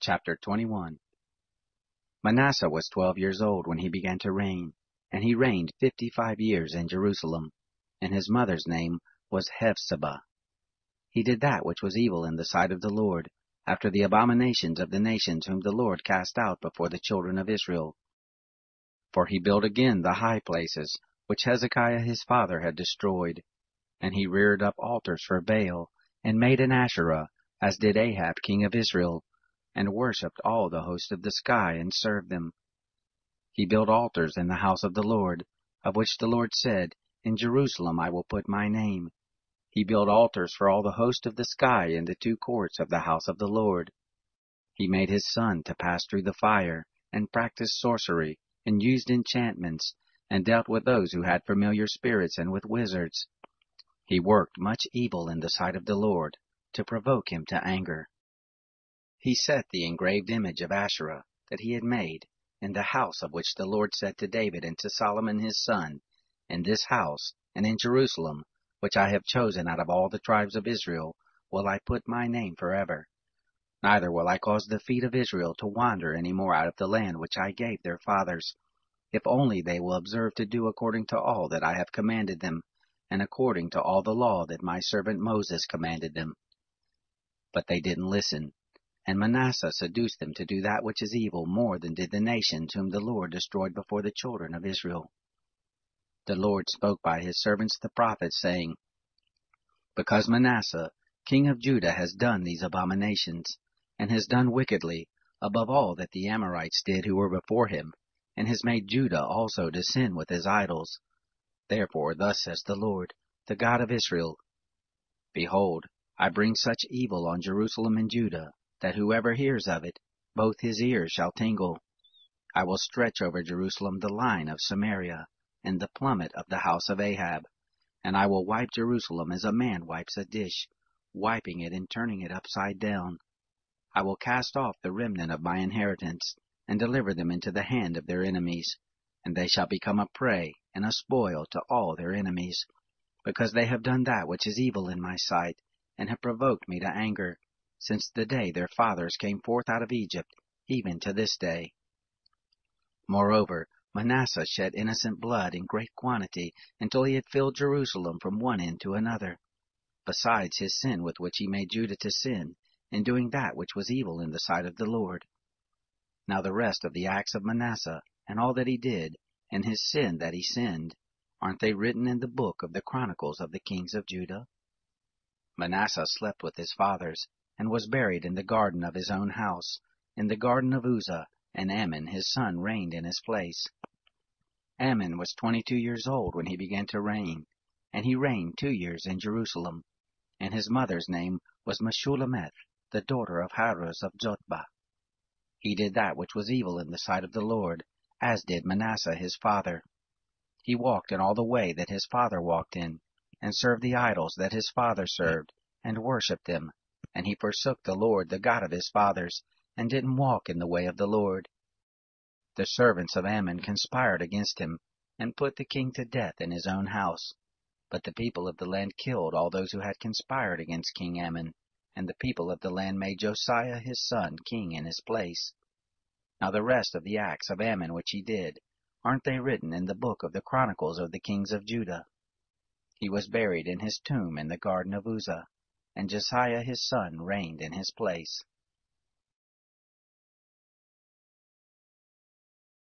Chapter 21. Manasseh was 12 years old when he began to reign, and he reigned 55 years in Jerusalem, and his mother's name was Hephzibah. He did that which was evil in the sight of the Lord, after the abominations of the nations whom the Lord cast out before the children of Israel. For he built again the high places, which Hezekiah his father had destroyed, and he reared up altars for Baal, and made an Asherah, as did Ahab king of Israel, and worshipped all the host of the sky, and served them. He built altars in the house of the Lord, of which the Lord said, In Jerusalem I will put my name. He built altars for all the host of the sky in the two courts of the house of the Lord. He made his son to pass through the fire, and practiced sorcery, and used enchantments, and dealt with those who had familiar spirits and with wizards. He worked much evil in the sight of the Lord, to provoke him to anger. He set the engraved image of Asherah that he had made in the house of which the Lord said to David and to Solomon his son, In this house and in Jerusalem, which I have chosen out of all the tribes of Israel, will I put my name forever. Neither will I cause the feet of Israel to wander any more out of the land which I gave their fathers, if only they will observe to do according to all that I have commanded them, and according to all the law that my servant Moses commanded them. But they didn't listen, and Manasseh seduced them to do that which is evil more than did the nations whom the Lord destroyed before the children of Israel. The Lord spoke by his servants the prophets, saying, Because Manasseh, king of Judah, has done these abominations, and has done wickedly, above all that the Amorites did who were before him, and has made Judah also to sin with his idols. Therefore thus says the Lord, the God of Israel, Behold, I bring such evil on Jerusalem and Judah, that whoever hears of it, both his ears shall tingle. I will stretch over Jerusalem the line of Samaria, and the plummet of the house of Ahab, and I will wipe Jerusalem as a man wipes a dish, wiping it and turning it upside down. I will cast off the remnant of my inheritance, and deliver them into the hand of their enemies, and they shall become a prey and a spoil to all their enemies, because they have done that which is evil in my sight, and have provoked me to anger, since the day their fathers came forth out of Egypt, even to this day. Moreover, Manasseh shed innocent blood in great quantity, until he had filled Jerusalem from one end to another, besides his sin with which he made Judah to sin, in doing that which was evil in the sight of the Lord. Now the rest of the acts of Manasseh, and all that he did, and his sin that he sinned, aren't they written in the book of the Chronicles of the kings of Judah? Manasseh slept with his fathers, and was buried in the garden of his own house, in the garden of Uzzah, and Amon his son reigned in his place. Amon was 22 years old when he began to reign, and he reigned 2 years in Jerusalem, and his mother's name was Meshullemeth, the daughter of Haruz of Jotbah. He did that which was evil in the sight of the Lord, as did Manasseh his father. He walked in all the way that his father walked in, and served the idols that his father served, and worshipped them, and he forsook the Lord, the God of his fathers, and didn't walk in the way of the Lord. The servants of Ammon conspired against him, and put the king to death in his own house. But the people of the land killed all those who had conspired against King Ammon, and the people of the land made Josiah his son king in his place. Now the rest of the acts of Ammon which he did, aren't they written in the book of the Chronicles of the kings of Judah? He was buried in his tomb in the garden of Uzzah, and Josiah his son reigned in his place.